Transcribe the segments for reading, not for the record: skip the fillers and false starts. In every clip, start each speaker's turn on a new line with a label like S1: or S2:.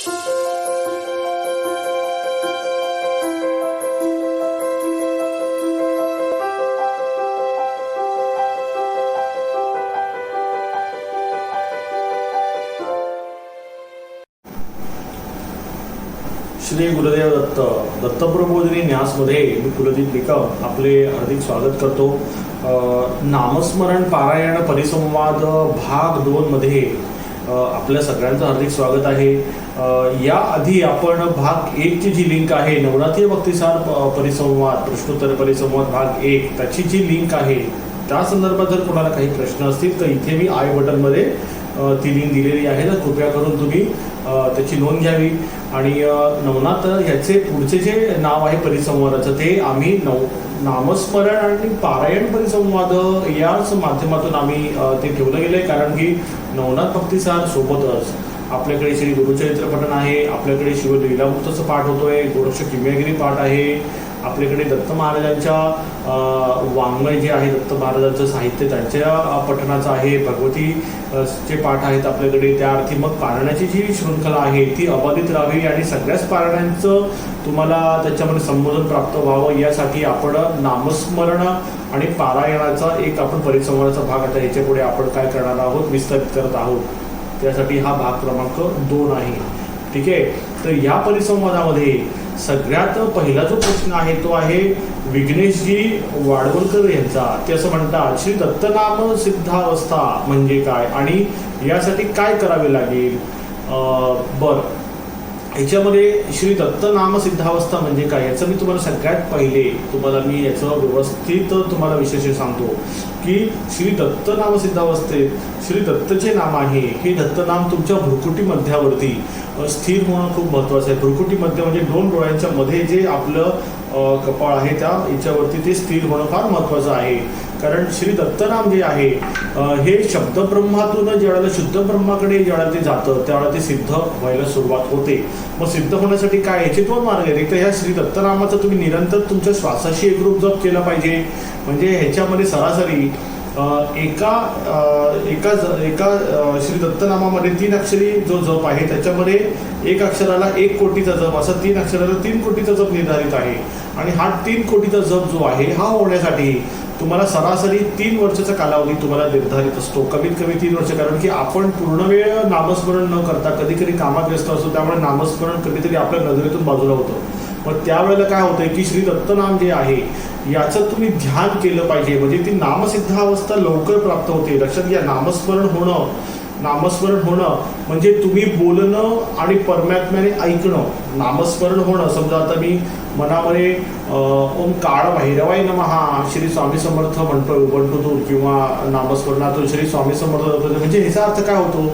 S1: श्री गुरुदेव दत्त दत्तप्रबोधिनी न्यासमध्ये मी कुलदीप निकम आपले हार्दिक स्वागत करतो. नामस्मरण पारायण परिसंवाद भाग 2 मध्ये आपल्या सगळ्यांचं हार्दिक स्वागत आहे. याआधी आपण भाग 1 ची जी लिंक आहे नवरात्री भक्तिसार परिसंवाद प्रश्नोत्तर परिसंवाद भाग 1 त्याची जी लिंक आहे त्या संदर्भात जर कोणाला काही प्रश्न असतील तर इथे मी आय बटनमध्ये ती लिंक दिलेली आहे. तर कृपया करून तुम्ही त्याची नोंद घ्यावी. आणि नवनाथ ह्याचे पुढचे जे नाव आहे परिसंवादाचं ते आम्ही नामस्मरण आणि पारायण परिसंवाद याच माध्यमातून आम्ही ते ठेवलं गेलं आहे. कारण की नवनाथ भक्तिसार सोबतच आपल्याकडे श्री गुरुचरित्र पठण आहे, आपल्याकडे शिवलीलामृतचं पाठ होतोय, गोरक्ष किमयागिरी पाठ आहे, आपल्याकडे दत्त महाराजांच्या वाङ्मय जे आहे दत्त महाराजांचं साहित्य त्यांच्या पठणाचं आहे, भगवती चे पाठ आहेत आपल्याकडे. त्या अर्थी मग पारायणाची जी शृंखला आहे ती अबाधित राहावी आणि सगळ्याच पारायणांचं तुम्हाला त्याच्यामध्ये संबोधन प्राप्त व्हावं यासाठी आपण नामस्मरण आणि पारायणाचा एक आपण परिसंवादाचा भाग आता याच्या पुढे आपण काय करणार आहोत विस्तारित करत आहोत. त्यासाठी हा भाग क्रमांक 2 आहे. ठीक आहे. तर या परिसंवादामध्ये सगळ्यात पहिला जो प्रश्न आहे तो आहे विघ्नेशजी वाडवलकर यांचा. ते असं म्हणतात श्री दत्तनाम सिद्धावस्था म्हणजे काय आणि यासाठी काय करावे लागेल. ह्याच्यामध्ये श्री दत्तनाम सिद्धावस्था म्हणजे काय याचं मी तुम्हाला सगळ्यात पहिले मी याचं व्यवस्थित तुम्हाला विशेष सांगतो की श्री दत्तनाम सिद्धावस्थेत श्री दत्तचे नाम आहे हे दत्तनाम तुमच्या भ्रुकुटी मध्यावरती स्थिर होणं खूप महत्त्वाचं आहे. भ्रुकुटी मध्य म्हणजे 2 डोळ्यांच्या मध्ये जे आपलं कपाळ आहे त्या याच्यावरती ते स्थिर होणं फार महत्त्वाचं आहे. कारण श्री दत्तनाम जे आहे हे शब्दब्रह्मातून ज्यावेळेला शुद्ध ब्रह्माकडे ज्यावेळेला ते जातं त्यावेळेला ते सिद्ध व्हायला सुरुवात होते. मग सिद्ध होण्यासाठी काय याचे 2 मार्ग आहेत. एक तर ह्या श्री दत्तनामाचा तुम्ही निरंतर तुमच्या श्वासाशी एकरूप जप केला पाहिजे. म्हणजे ह्याच्यामध्ये सरासरी एका श्री दत्तनामामध्ये 3 अक्षरी जो जप आहे त्याच्यामध्ये 1 अक्षराला 1 कोटीचा जप असा 3 अक्षराला 3 कोटीचा जप निर्धारित आहे. आणि हा 3 कोटीचा जप जो आहे हा होण्यासाठी तुम्हाला सरासरी 3 वर्षाचा कालावधी तुम्हाला निर्धारित असतो. कमीत कमी 3 वर्ष. कारण की आपण पूर्ण वेळ नामस्मरण न करता कधी कधी कामात व्यस्त असतो त्यामुळे नामस्मरण कधीतरी आपल्या नजरेतून बाजूला होतं. मग त्यावेळेला काय होतंय की श्री दत्तनाम जे आहे याचं तुम्ही ध्यान केलं पाहिजे. म्हणजे ती नामसिद्धावस्था लवकर प्राप्त होते. लक्षात घ्या नामस्मरण होणं म्हणजे तुम्ही बोलणं आणि परमात्म्याने ऐकणं. नामस्मरण होणं समजा आता मी मनामध्ये ओम काळ भैरवाय नमः श्री स्वामी समर्थ म्हणतो किंवा नामस्मरणातून श्री स्वामी समर्थ म्हणजे ह्याचा अर्थ काय होतो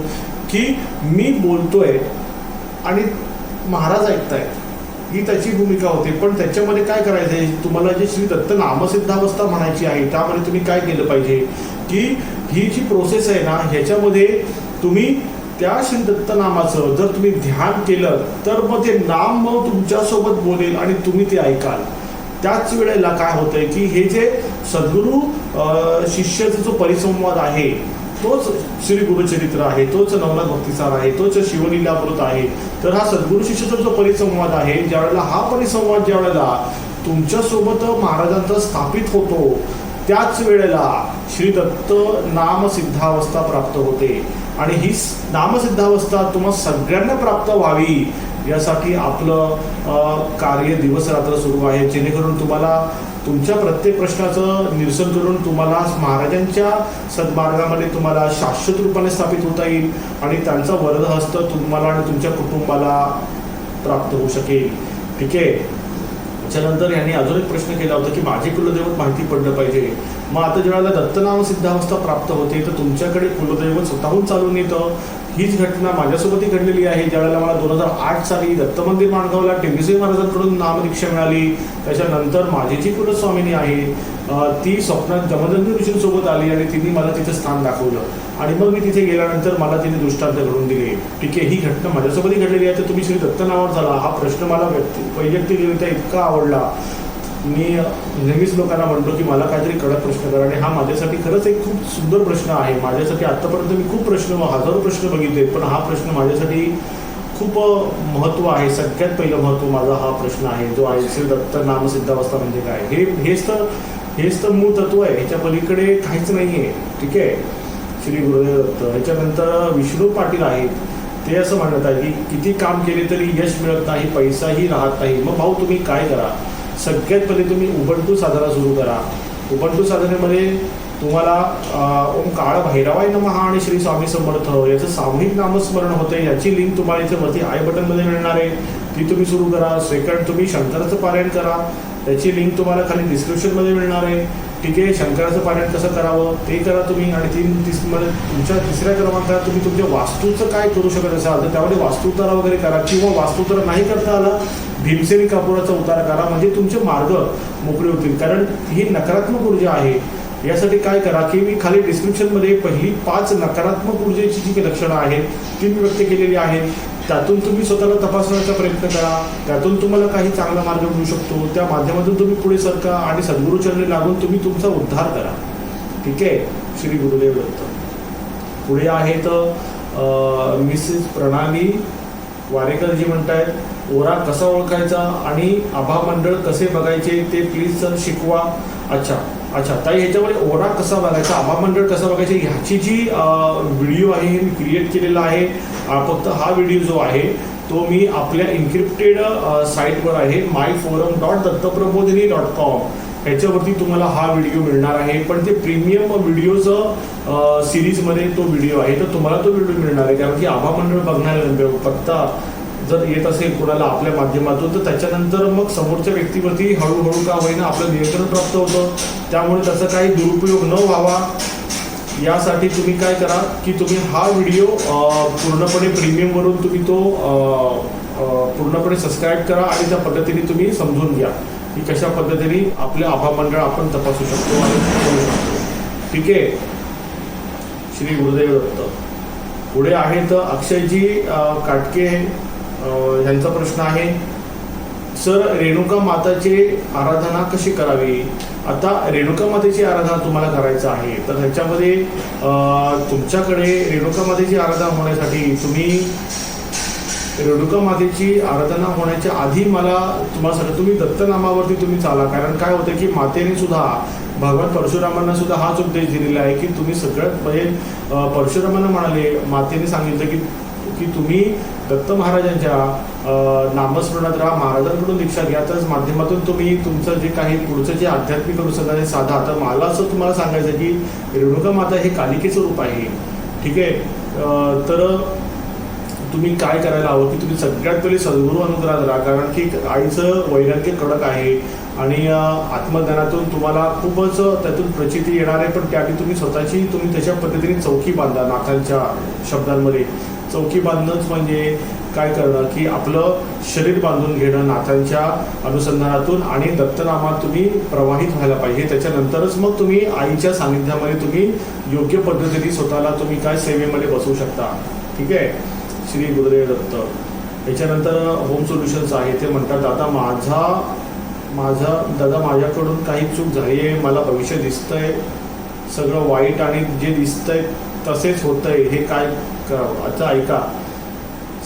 S1: की मी बोलतोय आणि महाराज ऐकताय ही त्याची भूमिका होते. पण त्याच्यामध्ये काय करायचं आहे तुम्हाला जे श्री दत्त नामसिद्धावस्था म्हणायची आहे त्यामध्ये तुम्ही काय केलं पाहिजे की ही जी प्रोसेस आहे ना ह्याच्यामध्ये तुम्ही त्या श्री दत्त नामाचं जर तुम्ही ध्यान केलं तर मग ते नाम मग तुमच्यासोबत बोलेल आणि तुम्ही ते ऐकाल. त्याच वेळेला काय होतंय की हे जे सद्गुरू शिष्याचा जो परिसंवाद आहे तोच श्री गुरुचरित्र आहे, तोच नवनाथ भक्तिसार आहे, तोच शिवलीलामृत आहे. तर हा सद्गुरू शिष्याचा जो परिसंवाद आहे ज्यावेळेला हा परिसंवाद ज्यावेळेला तुमच्यासोबत महाराजांचा स्थापित होतो त्याच वेळेला श्री दत्त नामसिद्धावस्था प्राप्त होते. आणि ही नामसिद्धावस्था तुम्हाला सगळ्यांना प्राप्त व्हावी यासाठी आपलं कार्य दिवस रात्र सुरू आहे. जेणेकरून तुम्हाला तुमच्या प्रत्येक प्रश्नाचं निरसन करून तुम्हाला महाराजांच्या सद्मार्गामध्ये तुम्हाला शाश्वत रूपाने स्थापित होता येईल आणि त्यांचा वरदहस्त तुम्हाला आणि तुमच्या कुटुंबाला प्राप्त होऊ शकेल. ठीक आहे. त्याच्यानंतर यांनी अजून एक प्रश्न केला होता की माझे कुलदैवत माहिती पडलं पाहिजे. मग आता ज्यावेळेला दत्तनाम सिद्धावस्था प्राप्त होते तर तुमच्याकडे कुलदैवत स्वतःहून चालून येतं. हीच घटना माझ्यासोबतही घडलेली आहे. ज्यावेळेला मला 2008 साली दत्त मंदिर माणगावला टेंबिसे महाराजांकडून नामदीक्षा मिळाली. त्याच्यानंतर माझी जी कुलस्वामिनी आहे ती स्वप्नात जमदग्नी ऋषींसोबत आली आणि तिने मला तिथे स्थान दाखवलं आणि मग मी तिथे गेल्यानंतर मला तिने दृष्टांत घडून दिले. ठीक आहे. ही घटना माझ्यासोबतही घडलेली आहे. तर तुम्ही श्री दत्त नावावर झाला हा प्रश्न मला वैयक्तिकरित्या इतका आवडला. मी नेहमीच लोकांना म्हणतो की मला काहीतरी कडक प्रश्न करा आणि हा माझ्यासाठी खरंच एक खूप सुंदर प्रश्न आहे. माझ्यासाठी आत्तापर्यंत मी खूप हजारो प्रश्न बघितले पण हा प्रश्न माझ्यासाठी खूप महत्त्व आहे. सगळ्यात पहिलं महत्त्व माझा हा प्रश्न आहे जो आहे श्री दत्त नामसिद्धावस्था म्हणजे काय. हेच तर मूळ तत्व आहे, ह्याच्या पलीकडे काहीच नाही आहे. ठीक आहे. श्री गुरुदेव दत्त. ह्याच्यानंतर विष्णू पाटील आहेत, ते असं म्हणत आहे की किती काम केले तरी यश मिळत नाही, पैसाही राहत नाही. मग भाऊ तुम्ही काय करा, सगळ्यात पहिले तुम्ही उबंटू साधना सुरू करा. उबंटू साधनेमध्ये तुम्हाला ओम काळ भैरवाय नमः आणि श्री स्वामी समर्थ याचं सामूहिक नामस्मरण होते. याची लिंक तुम्हाला इथे वरती आय बटनमध्ये मिळणार आहे, ती तुम्ही सुरू करा. सेकंड, तुम्ही शंकराचं पारायण करा, त्याची लिंक तुम्हाला खाली डिस्क्रिप्शनमध्ये मिळणार आहे. ठीक आहे. शंकराचं पारायण कसं करावं ते करा तुम्ही. आणि तुमच्या तिसऱ्या क्रमांकात तुम्ही तुमच्या वास्तूचं काय करू शकत असाल तर त्यामध्ये वास्तुतारा वगैरे करा, किंवा वास्तुतारा नाही करता आला भीमसेनी कापुराचा उतारा करा, म्हणजे तुमचे मार्ग मोकळे होतील. कारण ही नकारात्मक ऊर्जा आहे. यासाठी काय करा की मी खाली डिस्क्रिप्शनमध्ये पहिली 5 नकारात्मक ऊर्जेची जी लक्षणं आहेत ती मी व्यक्त केलेली आहेत. त्यातून तुम्ही स्वतःला तपासण्याचा प्रयत्न करा, त्यातून तुम्हाला काही चांगला मार्ग मिळू शकतो. त्या माध्यमातून तुम्ही पुढे सरका आणि सद्गुरूचरणी लागून तुम्ही तुमचा उद्धार करा. ठीक आहे. श्री गुरुदेव दत्त. पुढे आहेत मिसेस प्रणाली वारेकर जी म्हणतायत ओरा कसा ओळखायचा आणि आभा मंडळ कसे बघायचे ते प्लीज सर शिकवा. अच्छा ताई, ह्याच्यामध्ये ओरा कसा बघायचा, आभा मंडळ कसं बघायचे ह्याची जी व्हिडिओ आहे हे मी क्रिएट केलेला आहे. फक्त हा व्हिडिओ जो आहे तो मी आपल्या इन्क्रिप्टेड साईटवर आहे myforum.dattaprabodhini.com ह्याच्यावरती तुम्हाला हा व्हिडिओ मिळणार आहे. पण ते प्रीमियम व्हिडिओचं सिरीजमध्ये तो व्हिडिओ आहे, तर तुम्हाला तो व्हिडिओ मिळणार आहे. कारण की आभा मंडळ बघण्याला पत्ता जर येत असेल कोणाला आपल्या माध्यमातून तर त्याच्यानंतर मग समोरच्या व्यक्तीवरती हळूहळू का होईना आपलं नियंत्रण प्राप्त होतं. त्यामुळे त्याचा काही दुरुपयोग न व्हावा यासाठी तुम्ही काय करा की तुम्ही हा व्हिडिओ पूर्णपणे प्रीमियमवरून तुम्ही तो पूर्णपणे सबस्क्राईब करा आणि त्या पद्धतीने तुम्ही समजून घ्या की कशा पद्धतीने आपले आभा मंडळ आपण तपासू शकतो आणि करू शकतो. ठीक आहे. श्री गुरुदेव दत्त. पुढे आहेत अक्षयजी काटके, ह्यांचा प्रश्न आहे सर रेणुका माताची आराधना कशी करावी. आता रेणुका मातेची आराधना तुम्हाला करायचं आहे तर ह्याच्यामध्ये तुमच्याकडे रेणुका मातेची आराधना होण्यासाठी तुम्ही रेणुका मातेची आराधना होण्याच्या आधी तुम्हाला सांगतो तुम्ही दत्तनामावरती तुम्ही चाला. कारण काय होतं की मातेने सुद्धा भगवान परशुरामांना सुद्धा हाच उपदेश दिलेला आहे की तुम्ही सगळ्यात म्हणजे परशुरामांना म्हणाले, मातेने सांगितलं की तुम्ही दत्त महाराजांच्या नामस्मरणात राहा, महाराजांकडून दीक्षा घ्या, त्याच माध्यमातून तुम्ही तुमचं जे काही पुढचं जे आध्यात्मिक अनुसंधान साधा. तर मला असं तुम्हाला सांगायचं की रेणुका माता हे कालिकेचं रूप आहे. ठीक आहे. तर तुम्ही काय करायला हवं की तुम्ही सगळ्यात पहिले सद्गुरू अनुग्रहात राहा. कारण की आईचं वैराग्य कडक आहे आणि आत्मज्ञानातून तुम्हाला खूपच त्यातून प्रचिती येणार आहे. पण त्याआधी तुम्ही त्याच्या पद्धतीने चौकी बांधा. नाथांच्या शब्दांमध्ये चौकी बांधणंच म्हणजे काय करणं की आपलं शरीर बांधून घेणं नाथांच्या अनुसंधानातून आणि दत्तनामात तुम्ही प्रवाहित व्हायला पाहिजे. त्याच्यानंतरच मग तुम्ही आईच्या सानिध्यामध्ये तुम्ही योग्य पद्धतीने स्वतःला तुम्ही काय सेवेमध्ये बसवू शकता. ठीक आहे. श्री गुरुदेव दत्त. याच्यानंतर होम सोल्युशन्स आहे, ते म्हणतात दादा माझ्याकडून काही चूक झाली आहे, मला भविष्य दिसतंय सगळं वाईट आणि जे दिसतंय तसेच होतंय, हे काय करावं. आता ऐका,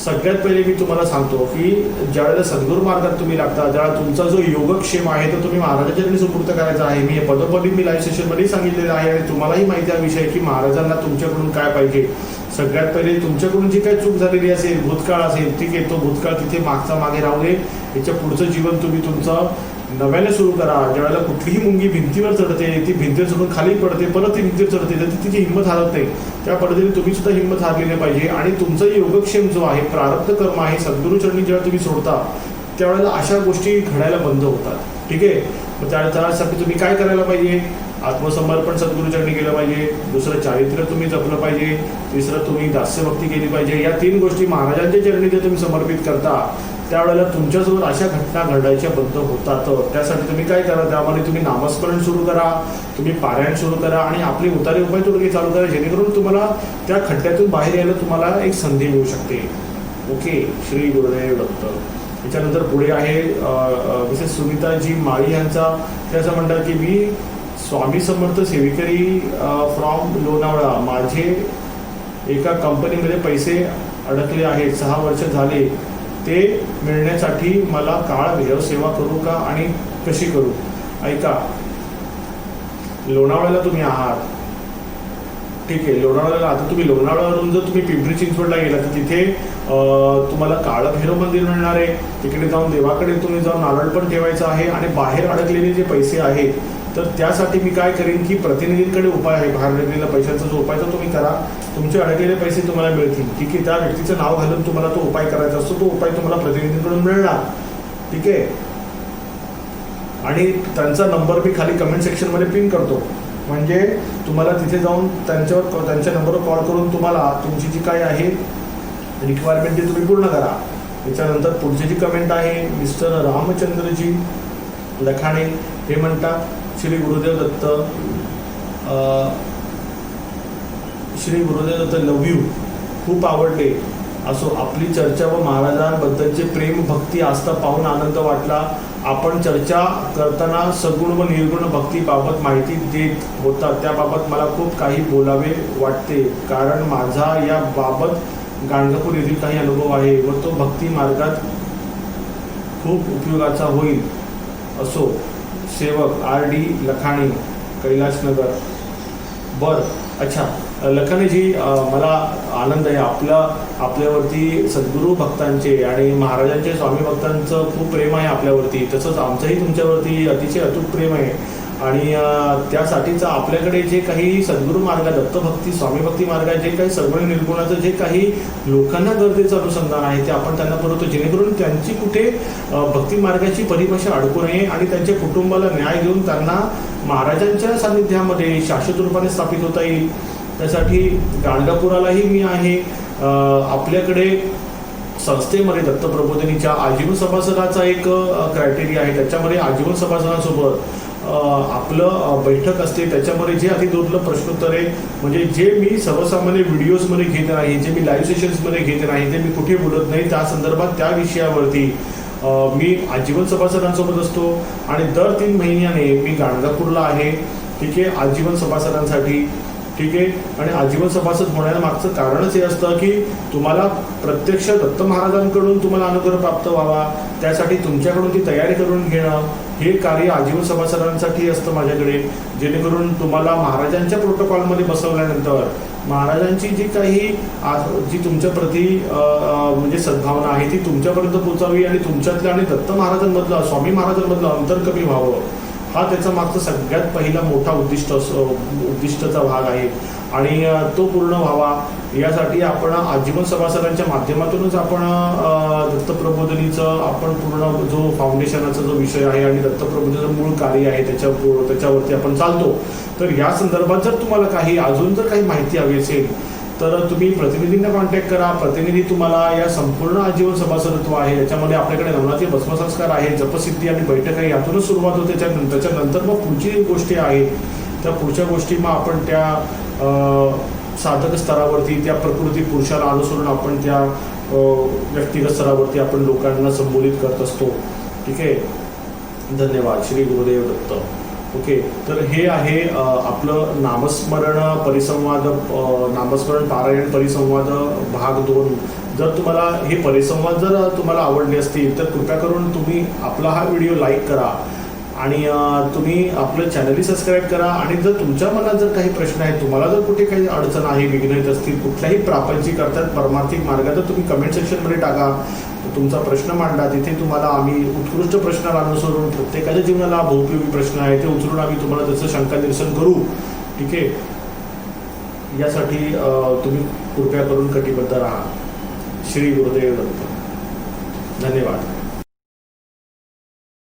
S1: सगळ्यात पहिले मी तुम्हाला सांगतो की ज्यावेळेला सद्गुरू मार्गात तुम्ही लागता त्यावेळेला तुमचा जो योगक्षेम आहे तो तुम्ही महाराजांच्या चरणी सुपूर्त करायचा आहे. मी पदोपदी मी लाईव्ह सेशनमध्ये सांगितलेलं आहे आणि तुम्हालाही माहिती आहे विषय की महाराजांना तुमच्याकडून काय पाहिजे. सगळ्यात पहिले तुमच्याकडून जी काही चूक झालेली असेल, भूतकाळ असेल, ठीक आहे, तो भूतकाळ तिथे मागे राहू दे. याच्या पुढचं जीवन तुम्ही तुमचं नव्याने सुरू करा. ज्यावेळेला कुठलीही मुंगी भिंतीवर चढते, ती भिंतीवर चढून खाली पडते, परत ती भिंतीवर चढते, तर ती तिची हिंमत हारत नाही. त्या पद्धतीने तुम्ही सुद्धा हिंमत हारलेली पाहिजे. आणि तुमचा योगक्षेम जो आहे, प्रारब्ध कर्म आहे, सद्गुरूचरणी जेव्हा तुम्ही सोडता त्यावेळेला अशा गोष्टी घडायला बंद होतात. ठीक आहे. मग त्यासाठी तुम्ही काय करायला पाहिजे, आत्मसमर्पण सद्गुरूचरणी केलं पाहिजे, दुसरं चारित्र्य तुम्ही जपलं पाहिजे, तिसरं तुम्ही दास्यभक्ती केली पाहिजे. या 3 गोष्टी महाराजांच्या चरणी जर तुम्ही समर्पित करता त्यावेळेला तुमच्यासोबत अशा घटना घडायच्या बंद होतात. त्यासाठी तुम्ही काय करा, त्यामध्ये तुम्ही नामस्मरण सुरू करा, तुम्ही पारायण सुरू करा आणि आपले उतारे उपाय तोडगे चालू करा, जेणेकरून तुम्हाला त्या खड्ड्यातून बाहेर यायला तुम्हाला एक संधी मिळू शकते. ओके. श्री गुरुदेव दत्त. त्याच्यानंतर पुढे आहे मिसेस सुनीताजी माळी यांचा, ते असं म्हणतात की मी स्वामी समर्थ सेविकरी फ्रॉम लोणावळा, माझे एका कंपनीमध्ये पैसे अडकले आहेत, 6 वर्ष झाले, ते मिळण्यासाठी मला काळभैरव सेवा करू का आणि कशी करू? ऐका, लोणावळ्याला तुम्ही आहात, ठीक आहे, लोणावळ्याला आता तुम्ही लोणावळ्यावरून जर तुम्ही पिंपरी चिंचवडला गेला तर तिथे तुम्हाला काळभैरव मंदिर मिळणार आहे. तिकडे जाऊन देवाकडे तुम्ही जाऊन नारळ पण ठेवायचा आहे. आणि बाहेर अडकलेले जे पैसे आहेत तर त्यासाठी मी काय करेन की प्रतिनिधींकडे उपाय आहे. बाहेर अडकलेल्या पैशाचा जो उपाय तो तुम्ही करा, तुमचे अडकलेले पैसे तुम्हाला मिळतील. ठीक आहे, त्या व्यक्तीचं नाव घालून तुम्हाला तो उपाय करायचा असतो, तो उपाय तुम्हाला प्रतिनिधींकडून मिळणार. ठीक आहे, आणि त्यांचा नंबर मी खाली कमेंट सेक्शनमध्ये पिन करतो, म्हणजे तुम्हाला तिथे जाऊन त्यांच्या नंबरवर कॉल करून तुम्हाला तुमची जी काय आहे रिक्वायरमेंट ती तुम्ही पूर्ण करा. त्याच्यानंतर पुढची जी कमेंट आहे, मिस्टर रामचंद्रजी लखाणे हे म्हणतात, श्री गुरुदेव दत्त, श्री गुरुदेव दत्त लव यू, खूप आवडले. असो, आपली चर्चा व महाराजांबद्दलचे प्रेम भक्ती आस्था पाहून आनंद वाटला. आपण चर्चा करताना सगुण व निर्गुण भक्तीबाबत माहिती देत होता, त्याबाबत मला खूप काही बोलावे वाटते, कारण माझा याबाबत गाणगापूर येथील काही अनुभव आहे व तो भक्ती मार्गात खूप उपयोगाचा होईल. असो, सेवक RD लखाणी, कैलासनगर. अच्छा, लखानीजी, मला आनंद आहे, आपल्यावरती सद्गुरू भक्तांचे आणि महाराजांचे स्वामी भक्तांचं खूप प्रेम आहे आपल्यावरती. तसंच आमचंही तुमच्यावरती अतिशय अतूट प्रेम आहे. आणि त्यासाठीच आपल्याकडे जे काही सद्गुरू मार्ग, दत्तभक्ती, स्वामी भक्ती मार्ग, जे काही सगुण निर्गुणाचं जे काही लोकांना गरजेचं अनुसंधान आहे ते आपण त्यांना पुरवतो, जेणेकरून त्यांची कुठे भक्ती मार्गाची परिभाषा अडकू नये आणि त्यांच्या कुटुंबाला न्याय देऊन त्यांना महाराजांच्या सानिध्यामध्ये शाश्वत रूपाने स्थापित होता येईल. त्यासाठी गाणगापुरालाही मी आहे. आपल्याकडे संस्थेमध्ये दत्तप्रबोधिनीच्या आजीवन सभासदाचा एक क्रायटेरिया आहे. त्याच्यामध्ये आजीवन सभासदांसोबत आपलं बैठक असते. त्याच्यामध्ये जे अति दुर्लभ प्रश्नोत्तरे, म्हणजे जे मी सर्वसामान्य व्हिडिओजमध्ये घेत नाही, जे मी लाईव्ह सेशन्समध्ये घेत नाही, जे मी कुठे बोलत नाही, त्या संदर्भात त्या विषयावरती मी आजीवन सभासदांसोबत असतो. आणि दर 3 महिन्याने मी गाणगापूरला आहे. ठीक आहे, आजीवन सभासदांसाठी. ठीक आहे, आणि आजीवन सभासद होण्यामागचं कारणच हे असतं की तुम्हाला प्रत्यक्ष दत्त महाराजांकडून तुम्हाला अनुग्रह प्राप्त व्हावा, त्यासाठी तुमच्याकडून ती तयारी करून घेणं हे कार्य आजीवन सभासदांसाठी असतं माझ्याकडे, जेणेकरून तुम्हाला महाराजांच्या प्रोटोकॉलमध्ये बसवल्यानंतर महाराजांची जी काही जी तुमच्या प्रती म्हणजे सद्भावना आहे ती तुमच्यापर्यंत पोहोचावी आणि तुमच्यातल्या आणि दत्त महाराजांमधलं, स्वामी महाराजांमधलं अंतर कमी व्हावं, हा त्याचा मागचा सगळ्यात पहिला मोठा उद्दिष्टाचा भाग आहे. आणि तो पूर्ण व्हावा यासाठी आपण आजीवन सभासदांच्या माध्यमातूनच आपण दत्तप्रबोधिनीचं आपण पूर्ण जो फाउंडेशनाचा जो विषय आहे आणि दत्तप्रबोधिनीचं मूळ कार्य आहे त्याच्यावरती आपण चालतो. तर या संदर्भात जर तुम्हाला काही अजून जर काही माहिती हवी असेल तर तुम्ही प्रतिनिधींना कॉन्टॅक्ट करा. प्रतिनिधी तुम्हाला या संपूर्ण आजीवन सभासदत्व आहे, याच्यामध्ये आपल्याकडे नवनाथी भस्मसंस्कार आहे, जपसिद्धी आणि बैठक आहे, यातूनच सुरुवात होते. त्याच्यानंतर मग पुढची गोष्टी आहेत, त्या पुढच्या गोष्टी मग आपण त्या साधक स्तरावरती, त्या प्रकृती पुरुषाला अनुसरून आपण त्या व्यक्तिगत स्तरावरती आपण लोकांना संबोधित करत असतो. ठीक आहे, धन्यवाद. श्री गुरुदेव दत्त. ओके, तर हे आहे आपलं नामस्मरण परिसंवाद, नामस्मरण पारायण परिसंवाद भाग 2. जर तुम्हाला हे परिसंवाद जर तुम्हाला आवडले असतील तर कृपया करून तुम्ही आपला हा व्हिडिओ लाईक करा आणि तुम्ही आपलं चॅनलही सबस्क्राईब करा. आणि जर तुमच्या मनात जर काही प्रश्न आहेत, तुम्हाला जर कुठे काही अडचण आहे, विघ्न येत असतील कुठल्याही प्रापंचिक अर्थात परमार्थिक मार्गात, तर तुम्ही कमेंट सेक्शनमध्ये टाका, तुमचा प्रश्न मांडा. तिथे तुम्हाला आम्ही उत्कृष्ट प्रश्नाला अनुसरून प्रत्येकाच्या जीवनाला बहुपयोगी प्रश्न आहे ते उचलून आम्ही तुम्हाला त्याचं शंका निरसन करू. ठीक आहे, यासाठी तुम्ही कृपया करून कटिबद्ध राहा. श्री गुरुदेव दत्त. धन्यवाद.